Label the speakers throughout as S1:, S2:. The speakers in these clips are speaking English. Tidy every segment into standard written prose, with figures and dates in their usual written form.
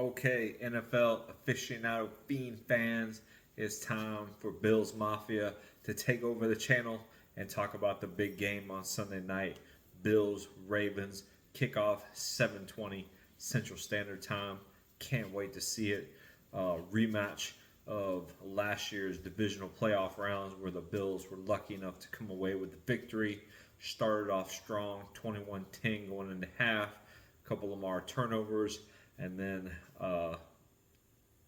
S1: Okay, NFL aficionado fiend fans, it's time for Bills Mafia to take over the channel and talk about the big game on Sunday night. Bills Ravens kickoff 7:20 Central Standard Time. Can't wait to see it. Rematch of last year's divisional playoff rounds where the Bills were lucky enough to come away with the victory. Started off strong, 21-10 going into half. A couple Lamar turnovers, and then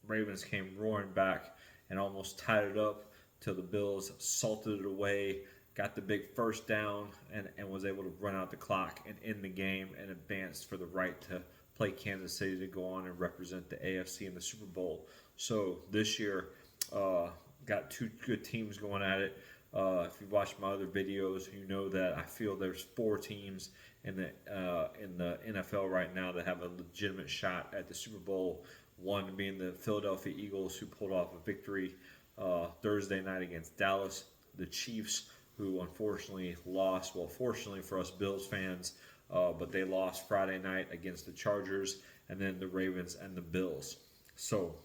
S1: Ravens came roaring back and almost tied it up till the Bills salted it away, got the big first down, and was able to run out the clock and end the game and advanced for the right to play Kansas City to go on and represent the AFC in the Super Bowl. So this year, got two good teams going at it. If you've watched my other videos, you know that I feel there's four teams in the NFL right now that have a legitimate shot at the Super Bowl. One being the Philadelphia Eagles, who pulled off a victory Thursday night against Dallas. The Chiefs, who unfortunately lost. Well, fortunately for us Bills fans, but they lost Friday night against the Chargers, and then the Ravens and the Bills. So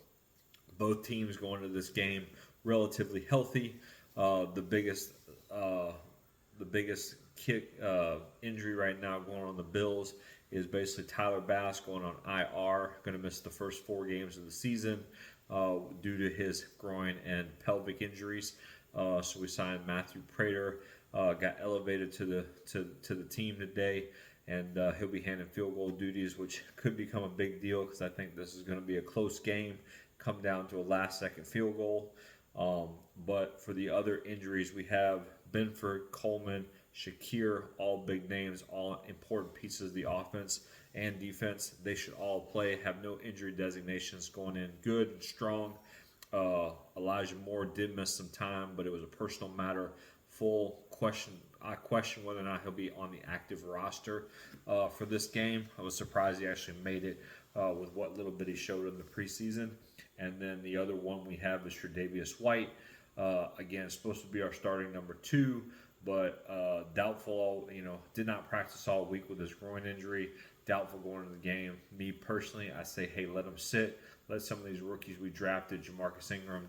S1: both teams going into this game relatively healthy. The biggest kick injury right now going on the Bills is basically Tyler Bass going on IR, going to miss the first 4 games of the season due to his groin and pelvic injuries. So we signed Matthew Prater, got elevated to the team today, and he'll be handling field goal duties, which could become a big deal because I think this is going to be a close game, come down to a last-second field goal. But for the other injuries, we have Benford, Coleman, Shakir, all big names, all important pieces of the offense and defense. They should all play, have no injury designations, going in good and strong. Elijah Moore did miss some time, but it was a personal matter. I question whether or not he'll be on the active roster for this game. I was surprised he actually made it with what little bit he showed in the preseason. And then the other one we have is Tre'Davious White. Again, supposed to be our starting number 2, but doubtful. Did not practice all week with his groin injury. Doubtful going into the game. Me personally, I say, hey, let him sit. Let some of these rookies we drafted, Jamarcus Ingram,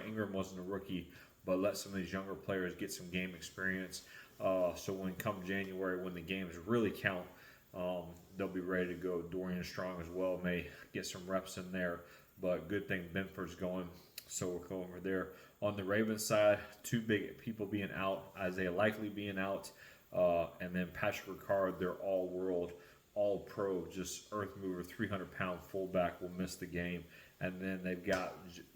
S1: Ingram wasn't a rookie, but let some of these younger players get some game experience. So when come January, when the games really count, they'll be ready to go. Dorian Strong as well may get some reps in there, but good thing Benford's going, so we'll go over there. On the Ravens side, 2 big people being out, Isaiah Likely being out, and then Patrick Ricard, their all-world, all-pro, just earth mover, 300-pound fullback will miss the game. And then they've got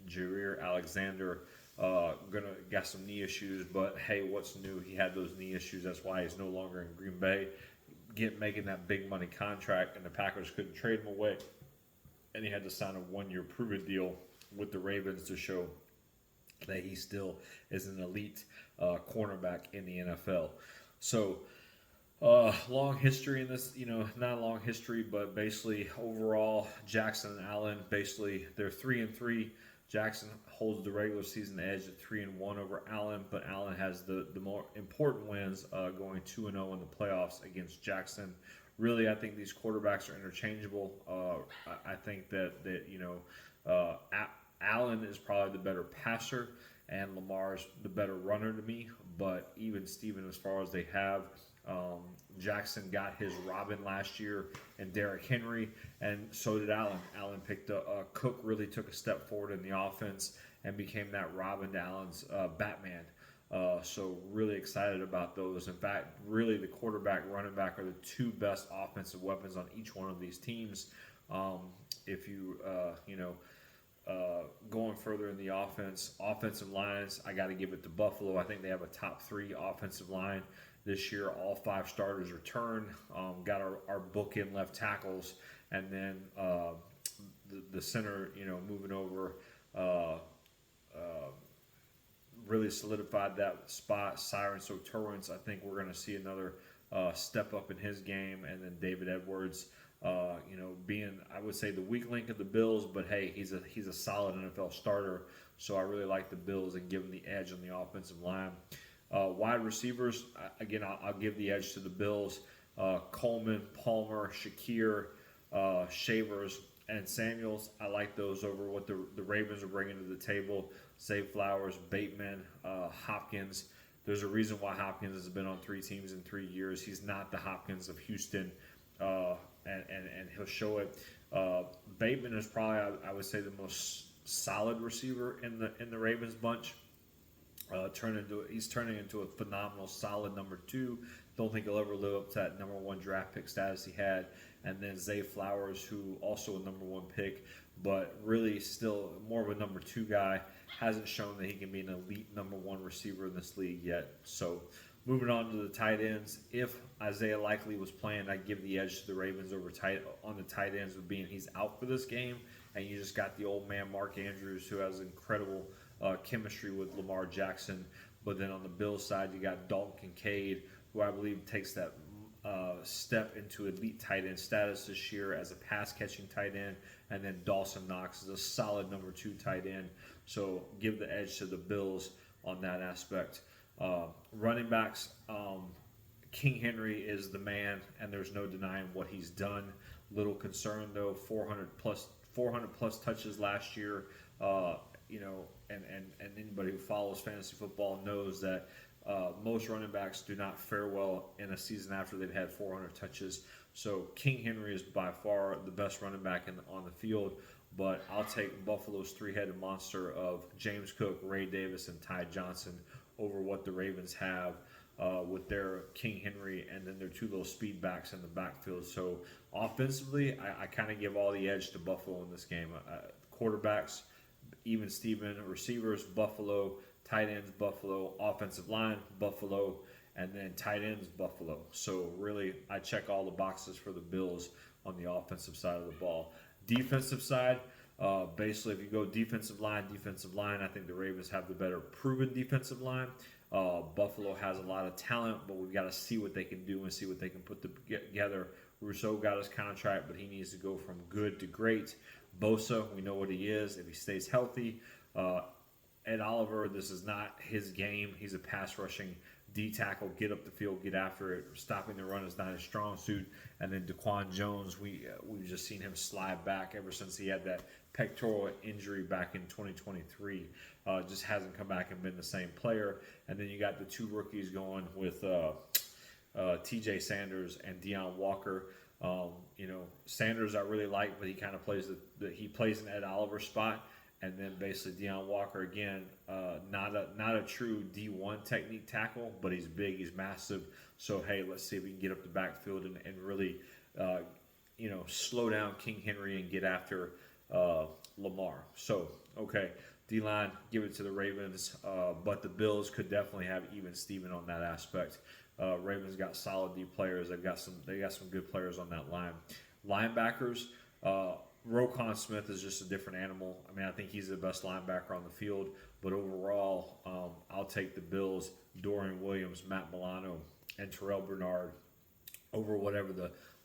S1: Jair Alexander, got some knee issues, but hey, what's new? He had those knee issues. That's why he's no longer in Green Bay, making that big money contract, and the Packers couldn't trade him away. And he had to sign a 1-year prove-it deal with the Ravens to show that he still is an elite cornerback in the NFL. So long history in this, not a long history, but basically overall, Jackson and Allen, basically they're 3-3. Jackson holds the regular season edge at 3-1 over Allen, but Allen has the more important wins, going 2-0 in the playoffs against Jackson. Really, I think these quarterbacks are interchangeable. I think that Allen is probably the better passer, and Lamar's the better runner to me. But even Steven, as far as they have, Jackson got his Robin last year and Derrick Henry, and so did Allen. Allen picked Cook really took a step forward in the offense and became that Robin to Allen's Batman. So really excited about those. In fact, really the quarterback, running back are the 2 best offensive weapons on each one of these teams. If you, going further in the offensive lines, I got to give it to Buffalo. I think they have a top 3 offensive line this year. All 5 starters returned. Got our bookend left tackles, and then the center, moving over. Really solidified that spot. Siren Sotorins, I think we're going to see another step up in his game, and then David Edwards, being, I would say, the weak link of the Bills, but hey, he's a solid NFL starter, so I really like the Bills and give them the edge on the offensive line. Wide receivers, again, I'll give the edge to the Bills. Coleman, Palmer, Shakir, Shavers, and Samuels. I like those over what the Ravens are bringing to the table. Zay Flowers, Bateman, Hopkins. There's a reason why Hopkins has been on 3 teams in 3 years. He's not the Hopkins of Houston, and he'll show it. Bateman is probably, I would say, the most solid receiver in the Ravens bunch. He's turning into a phenomenal, solid number 2. Don't think he'll ever live up to that number 1 draft pick status he had. And then Zay Flowers, who also a number 1 pick, but really still more of a number 2 guy. Hasn't shown that he can be an elite number 1 receiver in this league yet. So moving on to the tight ends. If Isaiah Likely was playing, I'd give the edge to the Ravens on the tight ends, with being he's out for this game, and you just got the old man Mark Andrews, who has incredible chemistry with Lamar Jackson. But then on the Bills side, you got Dalton Kincaid, who I believe takes that step into elite tight end status this year as a pass-catching tight end. And then Dawson Knox is a solid number 2 tight end. So give the edge to the Bills on that aspect. Running backs, King Henry is the man, and there's no denying what he's done. Little concern though, 400 plus touches last year. And anybody who follows fantasy football knows that most running backs do not fare well in a season after they've had 400 touches. So King Henry is by far the best running back on the field, but I'll take Buffalo's 3-headed monster of James Cook, Ray Davis, and Ty Johnson over what the Ravens have with their King Henry and then their 2 little speed backs in the backfield. So offensively, I kind of give all the edge to Buffalo in this game. Quarterbacks, even Steven, receivers, Buffalo, tight ends, Buffalo, offensive line, Buffalo, and then tight ends, Buffalo. So really, I check all the boxes for the Bills on the offensive side of the ball. Defensive side, basically, if you go defensive line, I think the Ravens have the better proven defensive line. Buffalo has a lot of talent, but we've got to see what they can do and see what they can put together. Rousseau got his contract, but he needs to go from good to great. Bosa, we know what he is if he stays healthy. Ed Oliver, this is not his game. He's a pass rushing D tackle, get up the field, get after it. Stopping the run is not his strong suit. And then Daquan Jones, we've just seen him slide back ever since he had that pectoral injury back in 2023. Just hasn't come back and been the same player. And then you got the 2 rookies going with T.J. Sanders and Deion Walker. Sanders I really like, but he kind of plays he plays an Ed Oliver spot. And then basically Deion Walker, again, not a true D1 technique tackle, but he's big, he's massive. So, hey, let's see if we can get up the backfield and really, slow down King Henry and get after Lamar. So, okay, D-line, give it to the Ravens, but the Bills could definitely have even Steven on that aspect. Ravens got solid D players. They got some good players on that line. Linebackers, Roquan Smith is just a different animal. I mean, I think he's the best linebacker on the field. But overall, I'll take the Bills, Dorian Williams, Matt Milano, and Terrell Bernard over whatever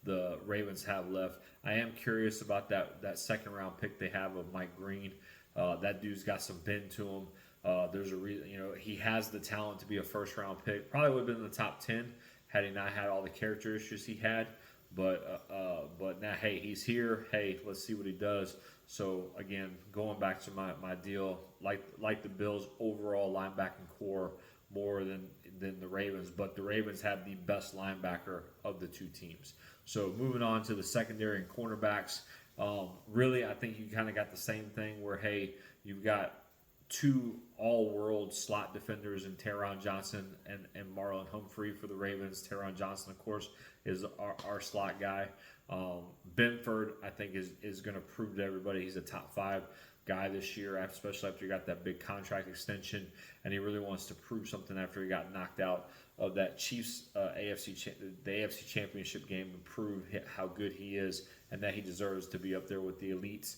S1: the Ravens have left. I am curious about that second-round pick they have of Mike Green. That dude's got some bend to him. There's a reason, he has the talent to be a first-round pick. Probably would have been in the top 10 had he not had all the character issues he had. But now, hey, he's here. Hey, let's see what he does. So, again, going back to my deal, like the Bills' overall linebacking core more than the Ravens. But the Ravens have the best linebacker of the 2 teams. So, moving on to the secondary and cornerbacks, really, I think you kind of got the same thing where, hey, you've got 2 all-world slot defenders in Taron Johnson and Marlon Humphrey for the Ravens. Taron Johnson, of course, is our slot guy. Benford, I think, is going to prove to everybody he's a top 5 guy this year, especially after he got that big contract extension, and he really wants to prove something after he got knocked out of that Chiefs the AFC Championship game and prove how good he is and that he deserves to be up there with the elites.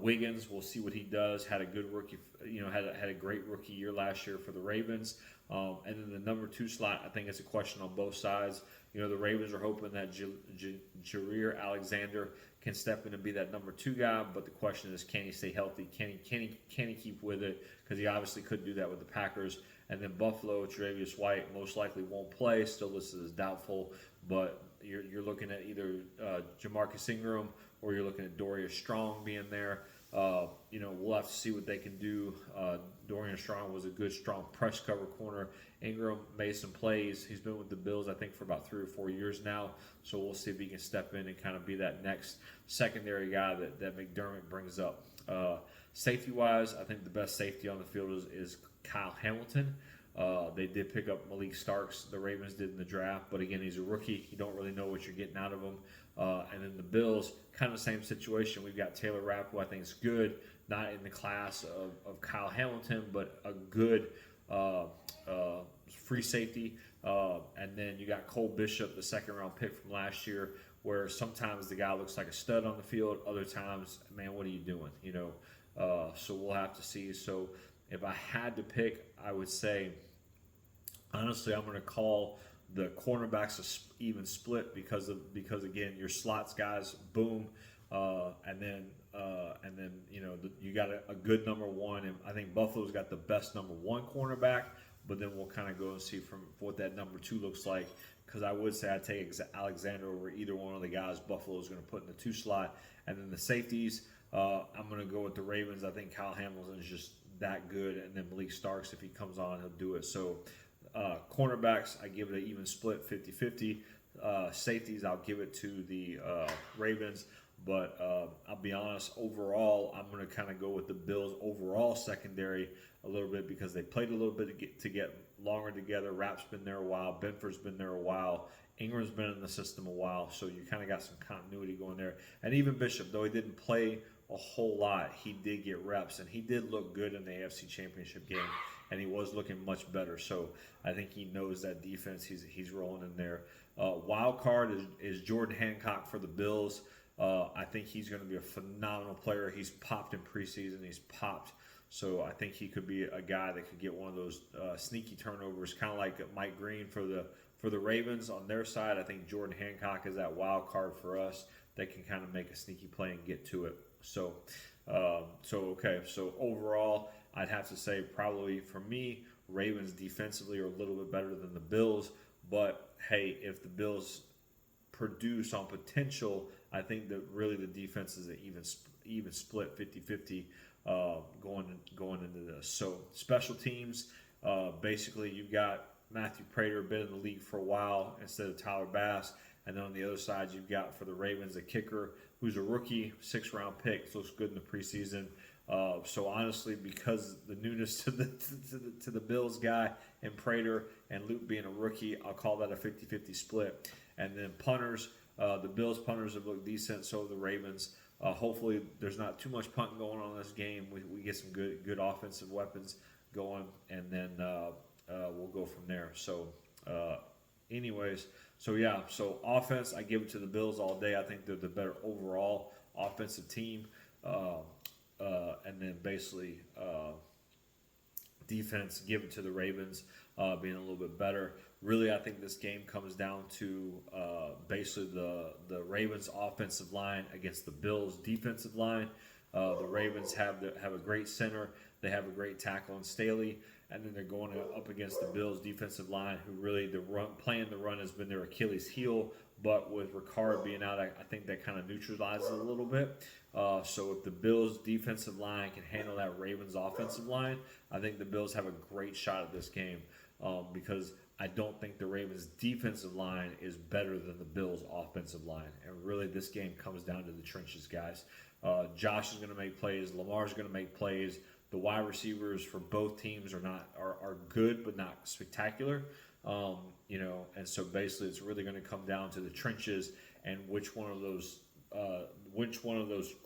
S1: Wiggins, we'll see what he does. Had a good rookie, had a great rookie year last year for the Ravens. And then the number 2 slot, I think it's a question on both sides. The Ravens are hoping that Jareer Alexander can step in and be that number 2 guy, but the question is, can he stay healthy? Can he keep with it? Because he obviously couldn't do that with the Packers. And then Buffalo, Tre'Davious White most likely won't play, still listed as doubtful, but you're looking at either Jamarcus Ingram or you're looking at Dorian Strong being there. We'll have to see what they can do. Dorian Strong was a good, strong press cover corner. Ingram made some plays. He's been with the Bills, I think, for about 3 or 4 years now. So we'll see if he can step in and kind of be that next secondary guy that McDermott brings up. Safety-wise, I think the best safety on the field is Kyle Hamilton. They did pick up Malik Starks, the Ravens did in the draft, but again, he's a rookie. You don't really know what you're getting out of him. And then the Bills, kind of the same situation. We've got Taylor Rapp, who I think is good, not in the class of Kyle Hamilton, but a good free safety. And then you got Cole Bishop, the second-round pick from last year, where sometimes the guy looks like a stud on the field. Other times, man, what are you doing? So we'll have to see. So if I had to pick, I would say, honestly, I'm going to call the cornerbacks a even split because again, your slots guys, boom, and then you got a good number one, and I think Buffalo's got the best number one cornerback. But then we'll kind of go and see from what that number two looks like. Because I would say I'd take Alexander over either one of the guys Buffalo is going to put in the 2 slot. And then the safeties, I'm going to go with the Ravens. I think Kyle Hamilton is just that good. And then Malik Starks, if he comes on, he'll do it. So cornerbacks, I give it an even split, 50-50. Safeties, I'll give it to the Ravens. But I'll be honest, overall, I'm going to kind of go with the Bills' overall secondary a little bit because they played a little bit to get longer together. Rapp's been there a while. Benford's been there a while. Ingram's been in the system a while. So you kind of got some continuity going there. And even Bishop, though he didn't play a whole lot, he did get reps. And he did look good in the AFC Championship game. And he was looking much better. So I think he knows that defense. He's rolling in there. Wild card is Jordan Hancock for the Bills. I think he's going to be a phenomenal player. He's popped in preseason. He's popped. So I think he could be a guy that could get one of those sneaky turnovers, kind of like Mike Green for the Ravens on their side. I think Jordan Hancock is that wild card for us that can kind of make a sneaky play and get to it. So overall, I'd have to say probably for me, Ravens defensively are a little bit better than the Bills. But hey, if the Bills produce on potential, I think that really the defense is an even split 50-50 going into this. So special teams, basically you've got Matthew Prater, been in the league for a while instead of Tyler Bass. And then on the other side, you've got for the Ravens a kicker who's a rookie, 6th-round pick, looks good in the preseason. So honestly, because the newness to the Bills guy and Prater and Luke being a rookie, I'll call that a 50-50 split. And then punters, the Bills punters have looked decent, so have the Ravens. Hopefully there's not too much punting going on in this game. We get some good offensive weapons going, and then we'll go from there. So so offense, I give it to the Bills all day. I think they're the better overall offensive team. And then basically defense, give it to the Ravens being a little bit better. Really, I think this game comes down to basically the Ravens offensive line against the Bills defensive line. The Ravens have a great center. They have a great tackle in Staley. And then they're going up against the Bills defensive line, who really playing the run has been their Achilles heel. But with Ricard being out, I think that kind of neutralizes it a little bit. So if the Bills defensive line can handle that Ravens offensive line, I think the Bills have a great shot at this game because I don't think the Ravens defensive line is better than the Bills offensive line. And really this game comes down to the trenches, guys. Josh is going to make plays. Lamar's going to make plays. The wide receivers for both teams are good, but not spectacular. And so basically it's really going to come down to the trenches and which one of those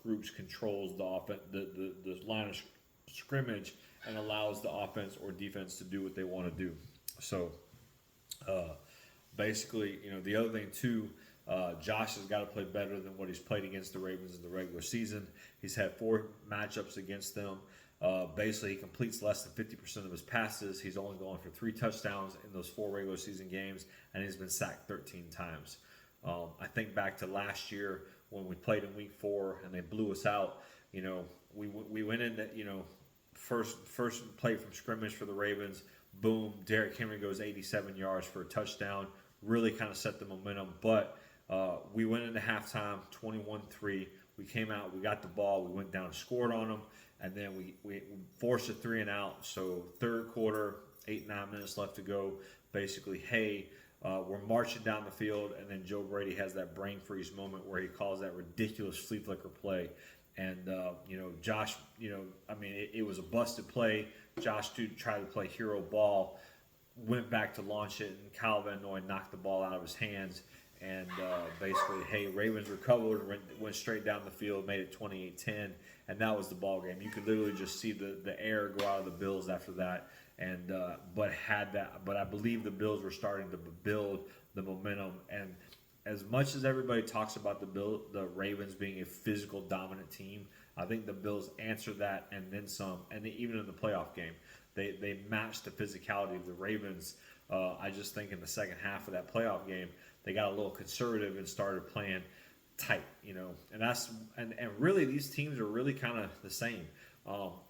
S1: groups controls the offense, the line of scrimmage, and allows the offense or defense to do what they want to do. So basically, the other thing too, Josh has got to play better than what he's played against the Ravens in the regular season. He's had 4 matchups against them. Basically, he completes less than 50% of his passes. He's only going for 3 touchdowns in those 4 regular season games, and he's been sacked 13 times. I think back to last year when we played in Week 4 and they blew us out. We went into first play from scrimmage for the Ravens. Boom, Derrick Henry goes 87 yards for a touchdown. Really kind of set the momentum, but we went into halftime 21-3. We came out, we got the ball, we went down and scored on them, and then we forced a 3-and-out. So third quarter, 8-9 minutes left to go. Basically, hey, we're marching down the field, and then Joe Brady has that brain freeze moment where he calls that ridiculous flea flicker play. And, Josh, it was a busted play. Josh tried to play hero ball, went back to launch it, and Kyle Van Noy knocked the ball out of his hands. And basically, hey, Ravens recovered, went straight down the field, made it 28-10, and that was the ball game. You could literally just see the air go out of the Bills after that. And but I believe the Bills were starting to build the momentum. And as much as everybody talks about the Ravens being a physical dominant team, I think the Bills answered that and then some. And even in the playoff game, they matched the physicality of the Ravens. I just think in the second half of that playoff game, they got a little conservative and started playing tight, and really these teams are really kind of the same.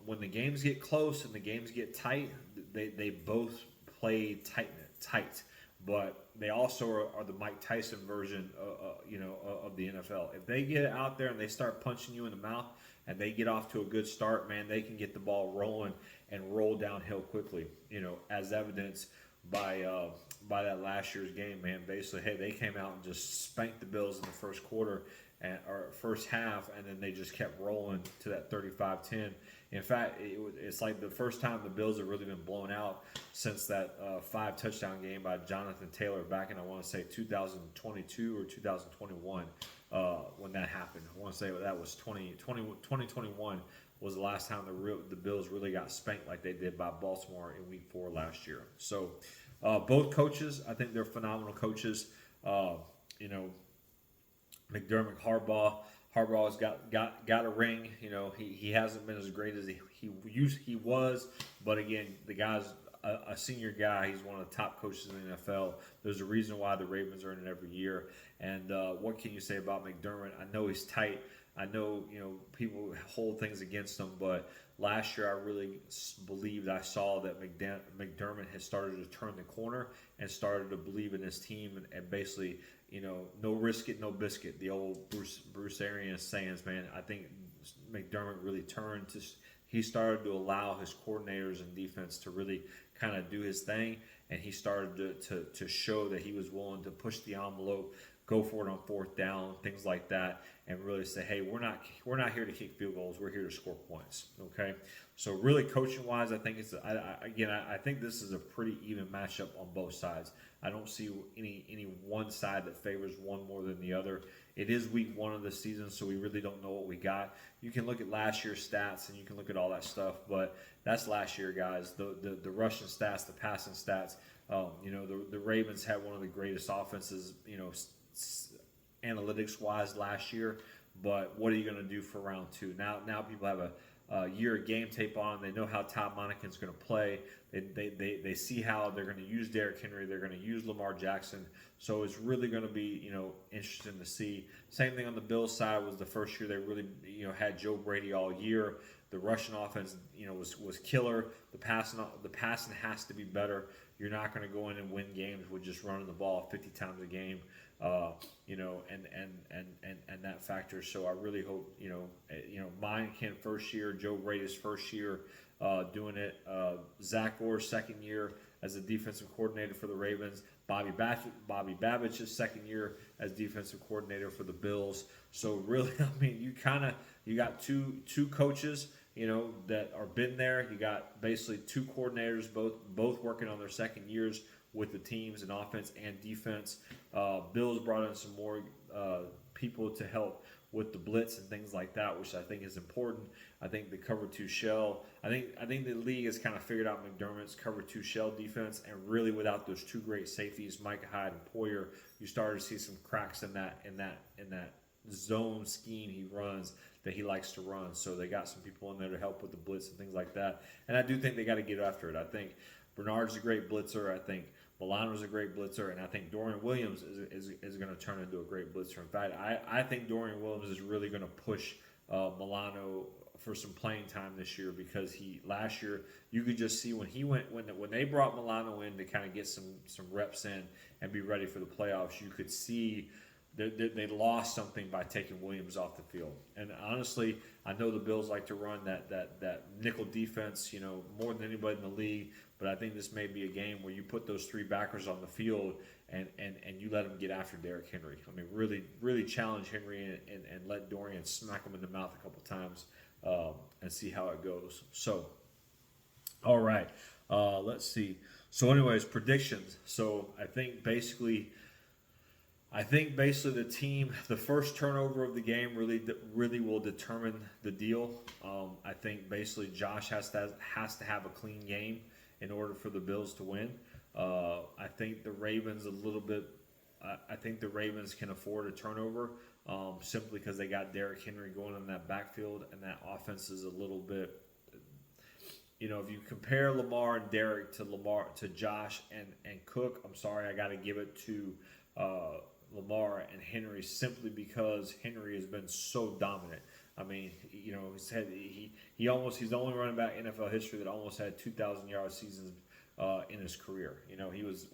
S1: When the games get close and the games get tight, they both play tight, but they also are the Mike Tyson version, of the NFL. If they get out there and they start punching you in the mouth and they get off to a good start, man, they can get the ball rolling and roll downhill quickly. As evidenced by that last year's game, man. Basically, hey, they came out and just spanked the Bills in the first quarter or first half, and then they just kept rolling to that 35-10. In fact, it's like the first time the Bills have really been blown out since that 5-touchdown game by Jonathan Taylor back in, I want to say, 2022 or 2021 when that happened. I want to say that was 2021 was the last time the Bills really got spanked like they did by Baltimore in Week 4 last year. So both coaches, I think they're phenomenal coaches. McDermott, Harbaugh's got a ring. He hasn't been as great as he was, but again, the guy's a senior guy. He's one of the top coaches in the NFL. There's a reason why the Ravens are in it every year. And what can you say about McDermott? I know he's tight. I know, people hold things against him, but last year I really believed I saw that McDermott has started to turn the corner and started to believe in his team and basically, no risk it, no biscuit. The old Bruce Arians sayings, man. I think McDermott really he started to allow his coordinators and defense to really kind of do his thing, and he started to show that he was willing to push the envelope, go for it on fourth down, things like that, and really say, hey, we're not here to kick field goals. We're here to score points. Okay, so really coaching wise, I think I think this is a pretty even matchup on both sides. I don't see any one side that favors one more than the other. It is week 1 of the season, so we really don't know what we got. You can look at last year's stats and you can look at all that stuff, but that's last year, guys. The rushing stats, the passing stats. The Ravens had one of the greatest offenses, analytics-wise last year, but what are you going to do for round 2? Now people have a year of game tape on. They know how Todd Monken's going to play. They see how they're going to use Derrick Henry. They're going to use Lamar Jackson. So it's really going to be, interesting to see. Same thing on the Bills side was the first year they really, had Joe Brady all year. The rushing offense, was killer. The passing has to be better. You're not going to go in and win games with just running the ball 50 times a game. And that factor. So I really hope, Monken first year, Joe Brady's first year doing it. Zach Orr's second year as a defensive coordinator for the Ravens. Bobby Babbitt's second year as defensive coordinator for the Bills. So really, you got two coaches, that are been there. You got basically 2 coordinators, both working on their second years with the teams in offense and defense. Bills brought in some more people to help with the blitz and things like that, which I think is important. I think the cover 2 shell. I think the league has kind of figured out McDermott's cover 2 shell defense, and really without those 2 great safeties, Micah Hyde and Poyer, you started to see some cracks in that zone scheme he runs that he likes to run. So they got some people in there to help with the blitz and things like that. And I do think they got to get after it. I think Bernard's a great blitzer. I think Milano's a great blitzer, and I think Dorian Williams is going to turn into a great blitzer. In fact, I think Dorian Williams is really going to push Milano for some playing time this year, because last year you could just see when they brought Milano in to kind of get some reps in and be ready for the playoffs, you could see they lost something by taking Williams off the field. And honestly, I know the Bills like to run that nickel defense, more than anybody in the league. But I think this may be a game where you put those three backers on the field and you let them get after Derrick Henry. I mean, really challenge Henry and let Dorian smack him in the mouth a couple times and see how it goes. So, all right, let's see. So, anyways, predictions. So, I think basically the team, the first turnover of the game really will determine the deal. I think basically Josh has to have a clean game in order for the Bills to win. I think the Ravens I think the Ravens can afford a turnover simply because they got Derrick Henry going in that backfield, and that offense is a little bit. If you compare Lamar and Derrick to Josh and Cook, I'm sorry, I got to give it to Lamar and Henry simply because Henry has been so dominant. I mean, he's the only running back in NFL history that almost had 2,000-yard seasons in his career. He was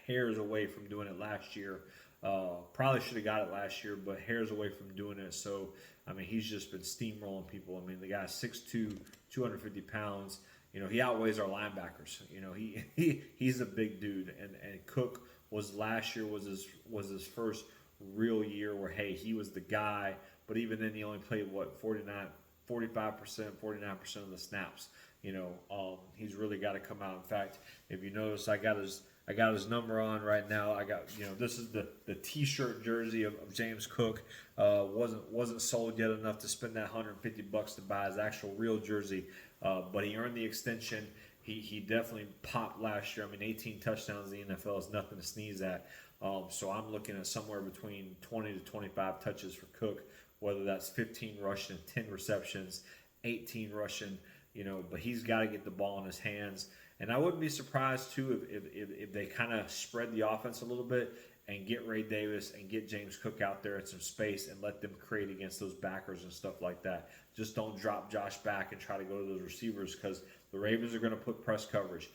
S1: hairs away from doing it last year. Probably should have got it last year, but hairs away from doing it. So, I mean, he's just been steamrolling people. I mean, the guy's 6'2", 250 pounds. He outweighs our linebackers. He's a big dude. And Cook was his first real year where, hey, he was the guy. But even then, he only played, 45%, 49% of the snaps. He's really got to come out. In fact, if you notice, I got his number on right now. I got, this is the T-shirt jersey of James Cook. Wasn't sold yet enough to spend that $150 to buy his actual real jersey. But he earned the extension. He definitely popped last year. I mean, 18 touchdowns in the NFL is nothing to sneeze at. So I'm looking at somewhere between 20 to 25 touches for Cook, whether that's 15 rushing, 10 receptions, 18 rushing, but he's got to get the ball in his hands. And I wouldn't be surprised, too, if they kind of spread the offense a little bit and get Ray Davis and get James Cook out there in some space and let them create against those backers and stuff like that. Just don't drop Josh back and try to go to those receivers because the Ravens are going to put press coverage.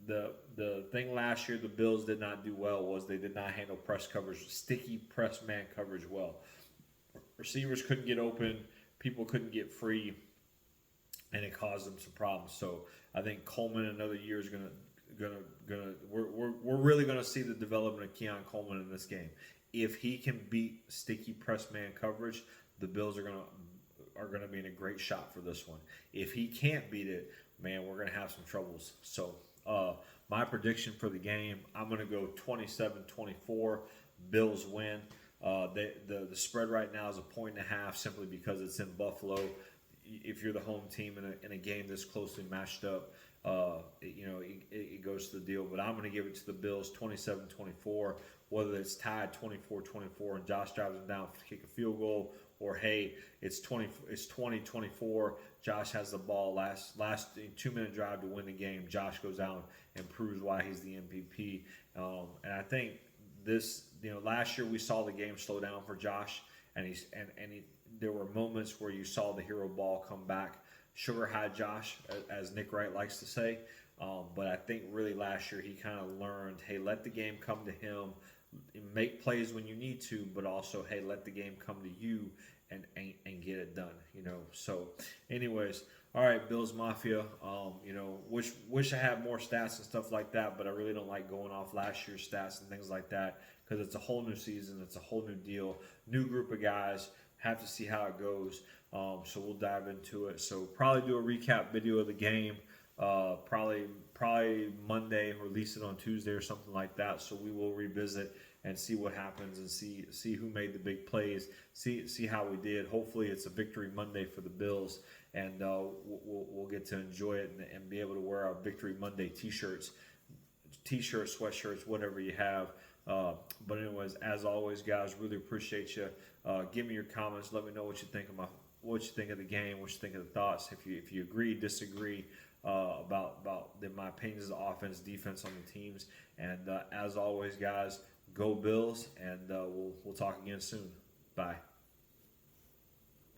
S1: The thing last year the Bills did not do well was they did not handle press coverage, sticky press man coverage well. Receivers couldn't get open, people couldn't get free, and it caused them some problems. So I think Coleman another year is we're really gonna see the development of Keon Coleman in this game. If he can beat sticky press man coverage, the Bills are gonna be in a great shot for this one. If he can't beat it, man, we're gonna have some troubles. So my prediction for the game, I'm gonna go 27-24. Bills win. The spread right now is 1.5 simply because it's in Buffalo. If you're the home team in a game that's closely matched up, it goes to the deal. But I'm going to give it to the Bills 27-24, whether it's tied 24-24 and Josh drives them down to kick a field goal, or hey, it's 20-24. Josh has the ball last 2-minute drive to win the game. Josh goes out and proves why he's the MVP. And I think last year we saw the game slow down for Josh, and there were moments where you saw the hero ball come back. Sugar high Josh, as Nick Wright likes to say. But I think really last year he kind of learned, hey, let the game come to him. Make plays when you need to, but also, hey, let the game come to you and get it done. So anyways, all right, Bills Mafia. Wish I had more stats and stuff like that, but I really don't like going off last year's stats and things like that because it's a whole new season, it's a whole new deal, new group of guys. Have to see how it goes. So we'll dive into it. So probably do a recap video of the game. Probably Monday, release it on Tuesday or something like that. So we will revisit and see what happens and see who made the big plays. See how we did. Hopefully it's a victory Monday for the Bills, and we'll get to enjoy it and be able to wear our Victory Monday t-shirts, sweatshirts, whatever you have. But anyways, as always, guys, really appreciate you. Give me your comments. Let me know what you think of the game, what you think of the thoughts. If you agree, disagree about my opinions of the offense, defense on the teams. And as always, guys, go Bills, and we'll talk again soon. Bye.